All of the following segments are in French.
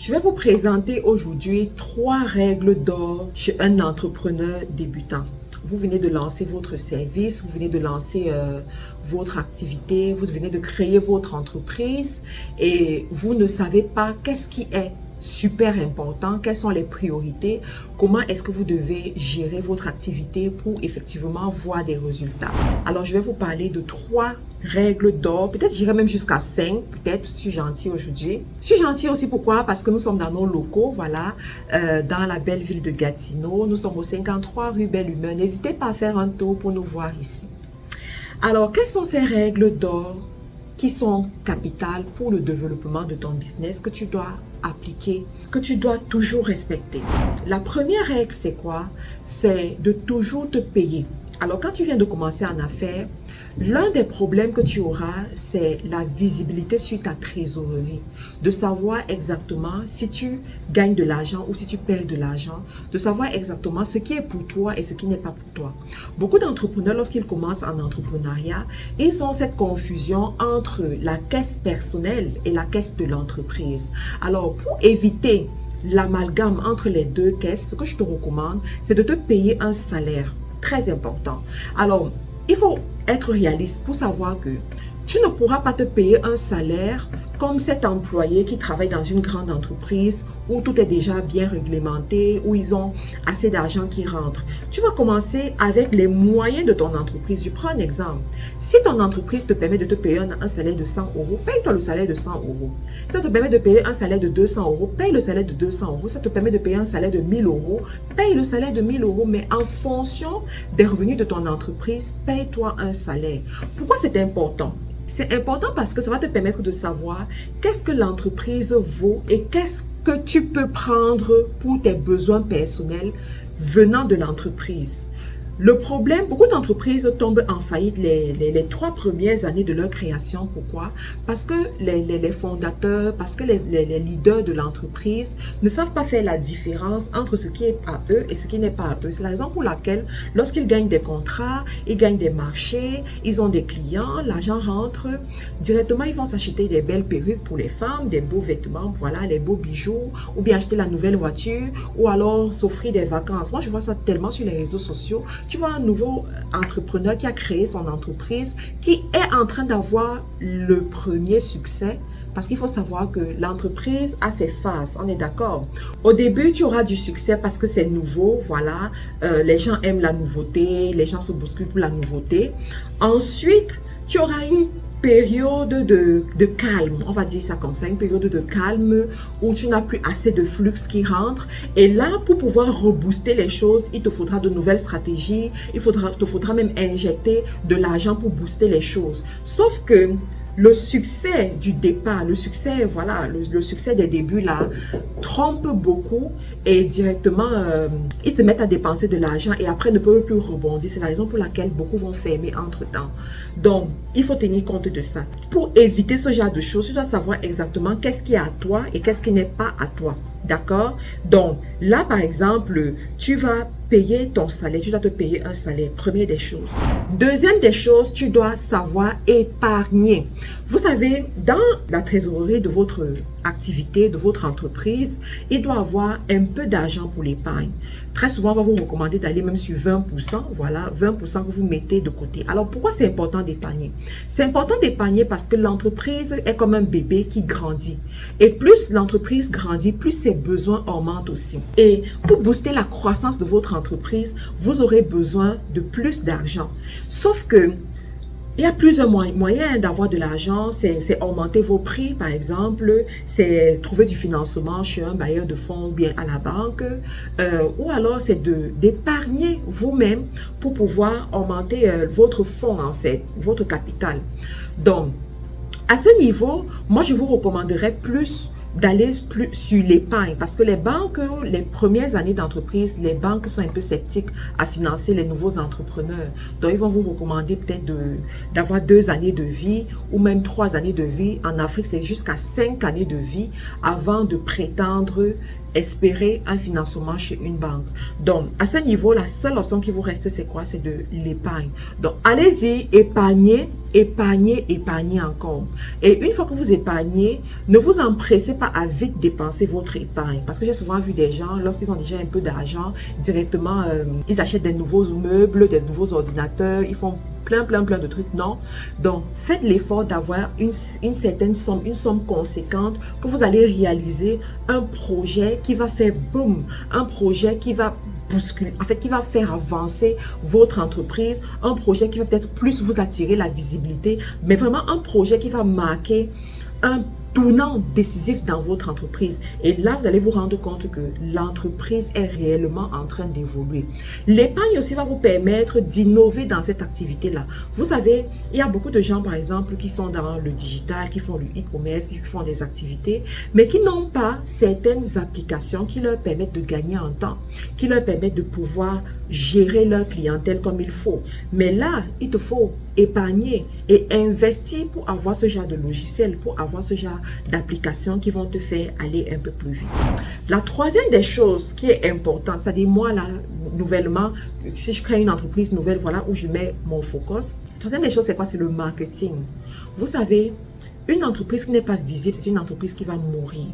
Je vais vous présenter aujourd'hui 3 règles d'or chez un entrepreneur débutant. Vous venez de lancer votre service, vous venez de lancer votre activité, vous venez de créer votre entreprise et vous ne savez pas qu'est-ce qui est super important, quelles sont les priorités, comment est-ce que vous devez gérer votre activité pour effectivement voir des résultats. Alors, je vais vous parler de 3 règles d'or, peut-être j'irai même jusqu'à 5, peut-être, je suis gentille aujourd'hui. Je suis gentille aussi, pourquoi? Parce que nous sommes dans nos locaux, voilà, dans la belle ville de Gatineau. Nous sommes au 53 rue Belle-Humeur. N'hésitez pas à faire un tour pour nous voir ici. Alors, quelles sont ces règles d'or qui sont capitales pour le développement de ton business que tu dois appliquer, que tu dois toujours respecter? La première règle, c'est quoi? C'est de toujours te payer. Alors, quand tu viens de commencer en affaires, l'un des problèmes que tu auras, c'est la visibilité sur ta trésorerie. De savoir exactement si tu gagnes de l'argent ou si tu perds de l'argent. De savoir exactement ce qui est pour toi et ce qui n'est pas pour toi. Beaucoup d'entrepreneurs, lorsqu'ils commencent en entrepreneuriat, ils ont cette confusion entre la caisse personnelle et la caisse de l'entreprise. Alors, pour éviter l'amalgame entre les deux caisses, ce que je te recommande, c'est de te payer un salaire. Très important. Alors, il faut être réaliste pour savoir que tu ne pourras pas te payer un salaire comme cet employé qui travaille dans une grande entreprise où tout est déjà bien réglementé, où ils ont assez d'argent qui rentre. Tu vas commencer avec les moyens de ton entreprise. Je prends un exemple. Si ton entreprise te permet de te payer un salaire de 100 euros, paye-toi le salaire de 100 euros. Si ça te permet de payer un salaire de 200 euros, paye le salaire de 200 euros. Si ça te permet de payer un salaire de 1000 euros, paye le salaire de 1000 euros. Mais en fonction des revenus de ton entreprise, paye-toi un salaire. Pourquoi c'est important? C'est important parce que ça va te permettre de savoir qu'est-ce que l'entreprise vaut et qu'est-ce que tu peux prendre pour tes besoins personnels venant de l'entreprise. Le problème, beaucoup d'entreprises tombent en faillite les 3 premières années de leur création. Pourquoi? Parce que les fondateurs, parce que les leaders de l'entreprise ne savent pas faire la différence entre ce qui est à eux et ce qui n'est pas à eux. C'est la raison pour laquelle, lorsqu'ils gagnent des contrats, ils gagnent des marchés, ils ont des clients, l'argent rentre, directement ils vont s'acheter des belles perruques pour les femmes, des beaux vêtements, voilà, les beaux bijoux, ou bien acheter la nouvelle voiture, ou alors s'offrir des vacances. Moi, je vois ça tellement sur les réseaux sociaux. Tu vois un nouveau entrepreneur qui a créé son entreprise, qui est en train d'avoir le premier succès, parce qu'il faut savoir que l'entreprise a ses phases, on est d'accord. Au début, tu auras du succès parce que c'est nouveau, voilà. Les gens aiment la nouveauté, les gens se bousculent pour la nouveauté. Ensuite, tu auras une période de calme, on va dire ça comme ça, une période de calme où tu n'as plus assez de flux qui rentre. Et là, pour pouvoir rebooster les choses, il te faudra de nouvelles stratégies, te faudra même injecter de l'argent pour booster les choses. Sauf que le succès du départ, le succès, voilà, le succès des débuts là, trompe beaucoup et directement, ils se mettent à dépenser de l'argent et après ne peuvent plus rebondir. C'est la raison pour laquelle beaucoup vont fermer entre-temps. Donc, il faut tenir compte de ça. Pour éviter ce genre de choses, tu dois savoir exactement qu'est-ce qui est à toi et qu'est-ce qui n'est pas à toi. D'accord? Donc, là, par exemple, tu vas payer ton salaire, tu dois te payer un salaire, première des choses. Deuxième des choses, tu dois savoir épargner. Vous savez, dans la trésorerie de votre activité, de votre entreprise, il doit avoir un peu d'argent pour l'épargne. Très souvent, on va vous recommander d'aller même sur 20%, voilà, 20% que vous mettez de côté. Alors, pourquoi c'est important d'épargner? C'est important d'épargner parce que l'entreprise est comme un bébé qui grandit. Et plus l'entreprise grandit, plus ses besoins augmentent aussi. Et pour booster la croissance de votre entreprise, vous aurez besoin de plus d'argent. Sauf que il y a plusieurs moyens d'avoir de l'argent, c'est augmenter vos prix par exemple, c'est trouver du financement chez un bailleur de fonds ou bien à la banque, ou alors c'est d'épargner vous-même pour pouvoir augmenter votre fonds en fait, votre capital. Donc, à ce niveau, moi je vous recommanderais plus d'aller plus sur l'épargne parce que les banques, les premières années d'entreprise, les banques sont un peu sceptiques à financer les nouveaux entrepreneurs. Donc, ils vont vous recommander peut-être d'avoir 2 années de vie ou même 3 années de vie. En Afrique, c'est jusqu'à 5 années de vie avant de prétendre espérer un financement chez une banque. Donc, à ce niveau, la seule option qui vous reste, c'est quoi? C'est de l'épargne. Donc, allez-y, épargnez, épargnez, épargnez encore. Et une fois que vous épargnez, ne vous empressez pas pas à vite dépenser votre épargne. Parce que j'ai souvent vu des gens, lorsqu'ils ont déjà un peu d'argent, directement, ils achètent des nouveaux meubles, des nouveaux ordinateurs, ils font plein de trucs. Non. Donc, faites l'effort d'avoir une certaine somme, une somme conséquente que vous allez réaliser un projet qui va faire boum, un projet qui va bousculer, en fait, qui va faire avancer votre entreprise, un projet qui va peut-être plus vous attirer la visibilité, mais vraiment un projet qui va marquer un tournant décisif dans votre entreprise. Et là, vous allez vous rendre compte que l'entreprise est réellement en train d'évoluer. L'épargne aussi va vous permettre d'innover dans cette activité-là. Vous savez, il y a beaucoup de gens, par exemple, qui sont dans le digital, qui font le e-commerce, qui font des activités, mais qui n'ont pas certaines applications qui leur permettent de gagner en temps, qui leur permettent de pouvoir gérer leur clientèle comme il faut. Mais là, il te faut épargner et investir pour avoir ce genre de logiciel, pour avoir ce genre d'applications qui vont te faire aller un peu plus vite. La troisième des choses qui est importante, c'est-à-dire moi là, nouvellement, si je crée une entreprise nouvelle, voilà où je mets mon focus. La troisième des choses, c'est quoi? C'est le marketing. Vous savez, une entreprise qui n'est pas visible, c'est une entreprise qui va mourir.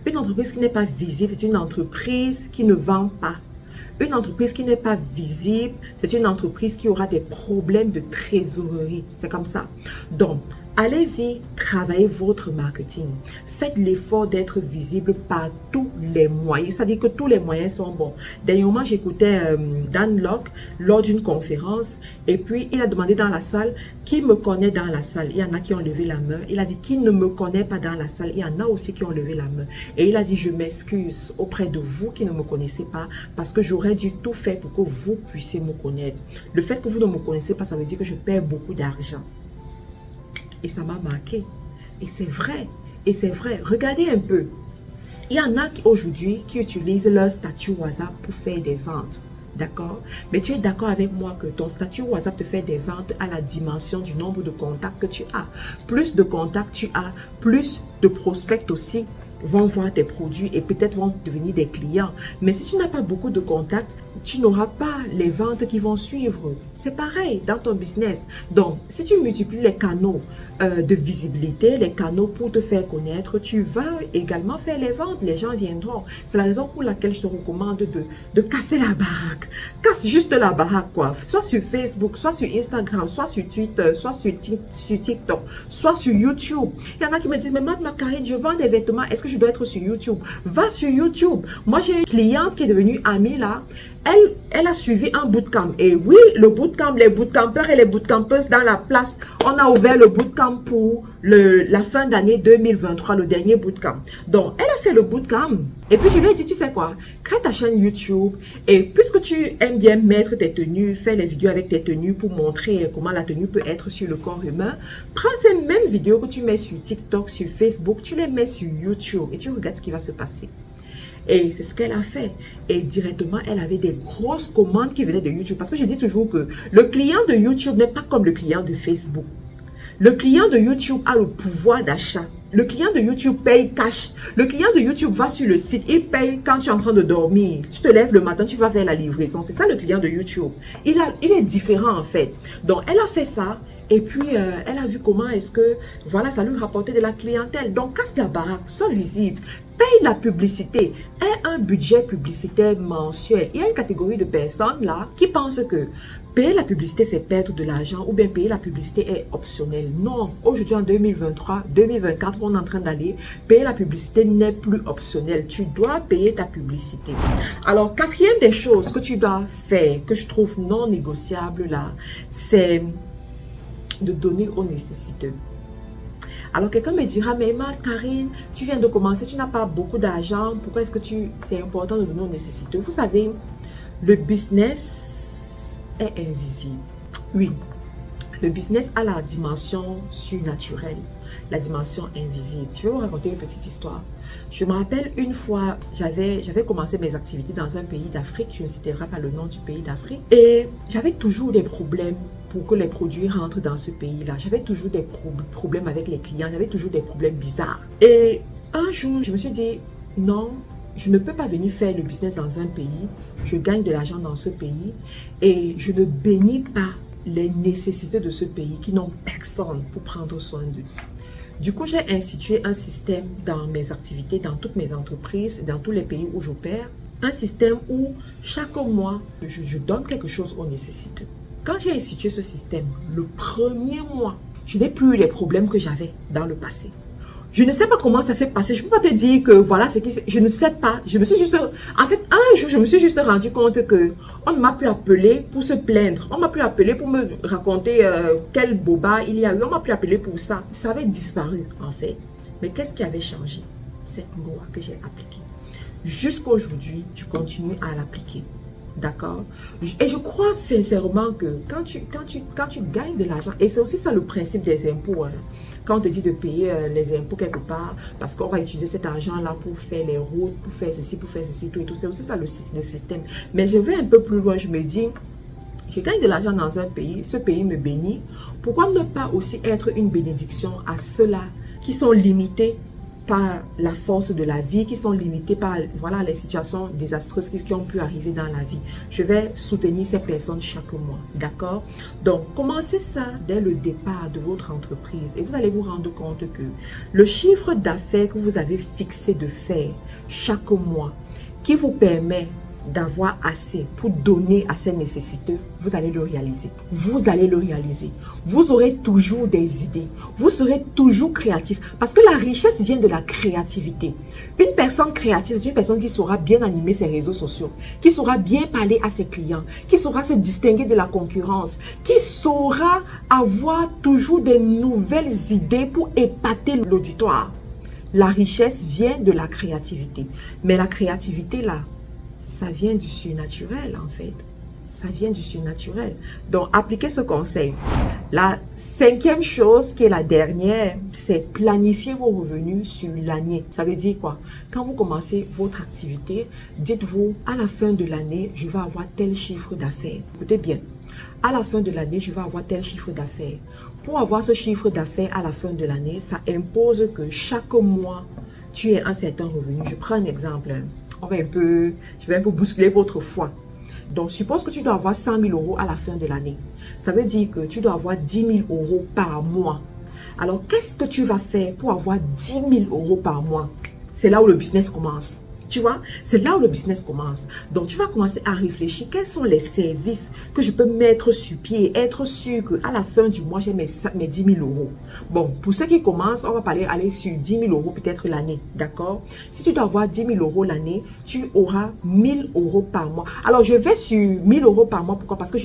Une entreprise qui n'est pas visible, c'est une entreprise qui ne vend pas. Une entreprise qui n'est pas visible, c'est une entreprise qui aura des problèmes de trésorerie. C'est comme ça. Donc, allez-y, travaillez votre marketing. Faites l'effort d'être visible par tous les moyens. C'est-à-dire que tous les moyens sont bons. Dernièrement, j'écoutais Dan Lok lors d'une conférence et puis il a demandé dans la salle qui me connaît dans la salle. Il y en a qui ont levé la main. Il a dit qui ne me connaît pas dans la salle. Il y en a aussi qui ont levé la main. Et il a dit je m'excuse auprès de vous qui ne me connaissez pas parce que j'aurais dû tout faire pour que vous puissiez me connaître. Le fait que vous ne me connaissez pas, ça veut dire que je perds beaucoup d'argent. Et ça m'a marqué. Et c'est vrai. Et c'est vrai. Regardez un peu. Il y en a aujourd'hui qui utilisent leur statut WhatsApp pour faire des ventes. D'accord? Mais tu es d'accord avec moi que ton statut WhatsApp te fait des ventes à la dimension du nombre de contacts que tu as. Plus de contacts tu as, plus de prospects aussi vont voir tes produits et peut-être vont devenir des clients. Mais si tu n'as pas beaucoup de contacts, tu n'auras pas les ventes qui vont suivre. C'est pareil dans ton business. Donc, si tu multiplies les canaux de visibilité, les canaux pour te faire connaître, tu vas également faire les ventes. Les gens viendront. C'est la raison pour laquelle je te recommande de casser la baraque. Casse juste la baraque, quoi. Soit sur Facebook, soit sur Instagram, soit sur Twitter, soit sur TikTok, soit sur YouTube. Il y en a qui me disent, mais ma Karine, je vends des vêtements. Est-ce que je dois être sur YouTube? Va sur YouTube. Moi, j'ai une cliente qui est devenue amie là. Elle a suivi un bootcamp. Et oui, le bootcamp, les bootcampers et les bootcampeuses dans la place, on a ouvert le bootcamp pour la fin d'année 2023, le dernier bootcamp. Donc, elle a fait le bootcamp. Et puis, je lui ai dit, tu sais quoi, crée ta chaîne YouTube. Et puisque tu aimes bien mettre tes tenues, faire les vidéos avec tes tenues pour montrer comment la tenue peut être sur le corps humain, prends ces mêmes vidéos que tu mets sur TikTok, sur Facebook, tu les mets sur YouTube et tu regardes ce qui va se passer. Et c'est ce qu'elle a fait. Et directement, elle avait des grosses commandes qui venaient de YouTube. Parce que je dis toujours que le client de YouTube n'est pas comme le client de Facebook. Le client de YouTube a le pouvoir d'achat. Le client de YouTube paye cash. Le client de YouTube va sur le site, il paye quand tu es en train de dormir. Tu te lèves le matin, tu vas faire la livraison. C'est ça le client de YouTube. Il est différent en fait. Donc, elle a fait ça. Et puis, elle a vu comment est-ce que, voilà, ça lui rapportait de la clientèle. Donc, casse la baraque, sois visible, paye la publicité, aie un budget publicitaire mensuel. Il y a une catégorie de personnes là qui pensent que payer la publicité, c'est perdre de l'argent ou bien payer la publicité est optionnel. Non, aujourd'hui en 2023, 2024, on est en train d'aller, payer la publicité n'est plus optionnel. Tu dois payer ta publicité. Alors, quatrième des choses que tu dois faire, que je trouve non négociable là, c'est de donner aux nécessiteux. Alors, quelqu'un me dira, mais Karine, tu viens de commencer, tu n'as pas beaucoup d'argent, pourquoi est-ce que c'est important de donner aux nécessiteux? Vous savez, le business est invisible. Oui, le business a la dimension surnaturelle, la dimension invisible. Je vais vous raconter une petite histoire. Je me rappelle une fois, j'avais commencé mes activités dans un pays d'Afrique, je ne citerai pas le nom du pays d'Afrique, et j'avais toujours des problèmes pour que les produits rentrent dans ce pays-là. J'avais toujours des problèmes avec les clients, j'avais toujours des problèmes bizarres. Et un jour, je me suis dit, non, je ne peux pas venir faire le business dans un pays, je gagne de l'argent dans ce pays et je ne bénis pas les nécessités de ce pays qui n'ont personne pour prendre soin d'eux. Du coup, j'ai institué un système dans mes activités, dans toutes mes entreprises, dans tous les pays où j'opère. Un système où chaque mois, je donne quelque chose aux nécessiteux. Quand j'ai institué ce système, le premier mois, je n'ai plus eu les problèmes que j'avais dans le passé. Je ne sais pas comment ça s'est passé. Je ne peux pas te dire que voilà ce qui s'est... Je ne sais pas. Je me suis juste... En fait, un jour, je me suis juste rendu compte que on ne m'a plus appelé pour se plaindre. On m'a plus appelé pour me raconter quel boba il y a eu. On m'a plus appelé pour ça. Ça avait disparu, en fait. Mais qu'est-ce qui avait changé? Cette loi que j'ai appliquée. Jusqu'à aujourd'hui, tu continues à l'appliquer. D'accord? Et je crois sincèrement que quand tu gagnes de l'argent, et c'est aussi ça le principe des impôts, hein, quand on te dit de payer les impôts quelque part, parce qu'on va utiliser cet argent-là pour faire les routes, pour faire ceci, tout et tout, c'est aussi ça le système. Mais je vais un peu plus loin, je me dis, je gagne de l'argent dans un pays, ce pays me bénit, pourquoi ne pas aussi être une bénédiction à ceux-là qui sont limités par la force de la vie, qui sont limités par voilà, les situations désastreuses qui ont pu arriver dans la vie. Je vais soutenir ces personnes chaque mois, d'accord? Donc, commencez ça dès le départ de votre entreprise et vous allez vous rendre compte que le chiffre d'affaires que vous avez fixé de faire chaque mois, qui vous permet d'avoir assez pour donner à ces nécessiteux, vous allez le réaliser. Vous allez le réaliser. Vous aurez toujours des idées. Vous serez toujours créatif. Parce que la richesse vient de la créativité. Une personne créative, c'est une personne qui saura bien animer ses réseaux sociaux, qui saura bien parler à ses clients, qui saura se distinguer de la concurrence, qui saura avoir toujours des nouvelles idées pour épater l'auditoire. La richesse vient de la créativité. Mais la créativité, là, ça vient du surnaturel, en fait. Ça vient du surnaturel. Donc, appliquez ce conseil. La cinquième chose, qui est la dernière, c'est planifier vos revenus sur l'année. Ça veut dire quoi? Quand vous commencez votre activité, dites-vous, à la fin de l'année, je vais avoir tel chiffre d'affaires. Écoutez bien. À la fin de l'année, je vais avoir tel chiffre d'affaires. Pour avoir ce chiffre d'affaires à la fin de l'année, ça impose que chaque mois, tu aies un certain revenu. Je prends un exemple. Je vais un peu bousculer votre foi. Donc, suppose que tu dois avoir 100 000 euros à la fin de l'année. Ça veut dire que tu dois avoir 10 000 euros par mois. Alors, qu'est-ce que tu vas faire pour avoir 10 000 euros par mois? C'est là où le business commence. Tu vois, c'est là où le business commence. Donc, tu vas commencer à réfléchir quels sont les services que je peux mettre sur pied et être sûr qu'à la fin du mois, j'ai mes 10 000 euros. Bon, pour ceux qui commencent, on va aller sur 10 000 euros peut-être l'année, d'accord? Si tu dois avoir 10 000 euros l'année, tu auras 1 000 euros par mois. Alors, je vais sur 1 000 euros par mois. Pourquoi? Parce que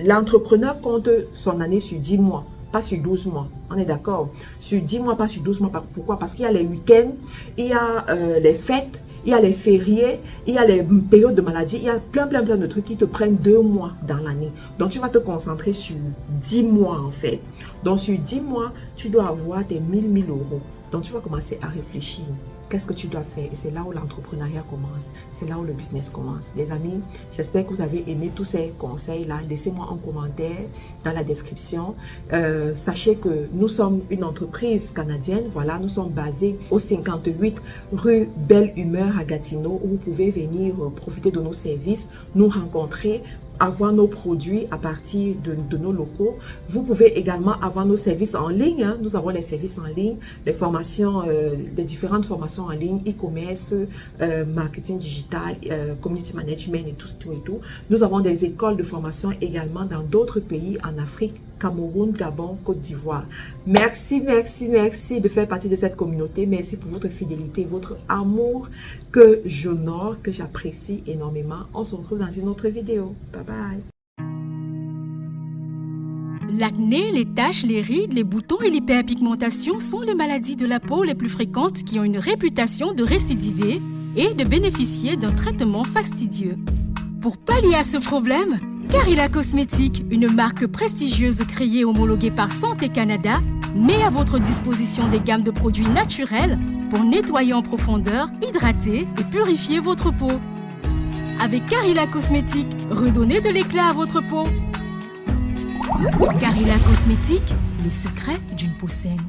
l'entrepreneur compte son année sur 10 mois. Pas sur 12 mois, on est d'accord? Sur 10 mois, pas sur 12 mois. Pourquoi? Parce qu'il y a les week-ends, il y a les fêtes, il y a les fériés, il y a les périodes de maladie, il y a plein de trucs qui te prennent 2 mois dans l'année. Donc, tu vas te concentrer sur 10 mois en fait. Donc, sur 10 mois, tu dois avoir tes 1 000 euros. Donc, tu vas commencer à réfléchir. Qu'est-ce que tu dois faire? Et c'est là où l'entrepreneuriat commence. C'est là où le business commence. Les amis, j'espère que vous avez aimé tous ces conseils-là. Laissez-moi un commentaire dans la description. Sachez que nous sommes une entreprise canadienne. Voilà, nous sommes basés au 58 rue Belle Humeur à Gatineau, où vous pouvez venir profiter de nos services, nous rencontrer, avoir nos produits à partir de nos locaux. Vous pouvez également avoir nos services en ligne. Hein. Nous avons les services en ligne, les formations, les différentes formations en ligne, e-commerce, marketing digital, community management et tout. Nous avons des écoles de formation également dans d'autres pays en Afrique, Cameroun, Gabon, Côte d'Ivoire. Merci de faire partie de cette communauté. Merci pour votre fidélité, votre amour que j'honore, que j'apprécie énormément. On se retrouve dans une autre vidéo. Bye bye. L'acné, les taches, les rides, les boutons et l'hyperpigmentation sont les maladies de la peau les plus fréquentes qui ont une réputation de récidiver et de bénéficier d'un traitement fastidieux. Pour pallier à ce problème, Carilla Cosmétiques, une marque prestigieuse créée et homologuée par Santé Canada, met à votre disposition des gammes de produits naturels pour nettoyer en profondeur, hydrater et purifier votre peau. Avec Carilla Cosmétiques, redonnez de l'éclat à votre peau. Carilla Cosmétiques, le secret d'une peau saine.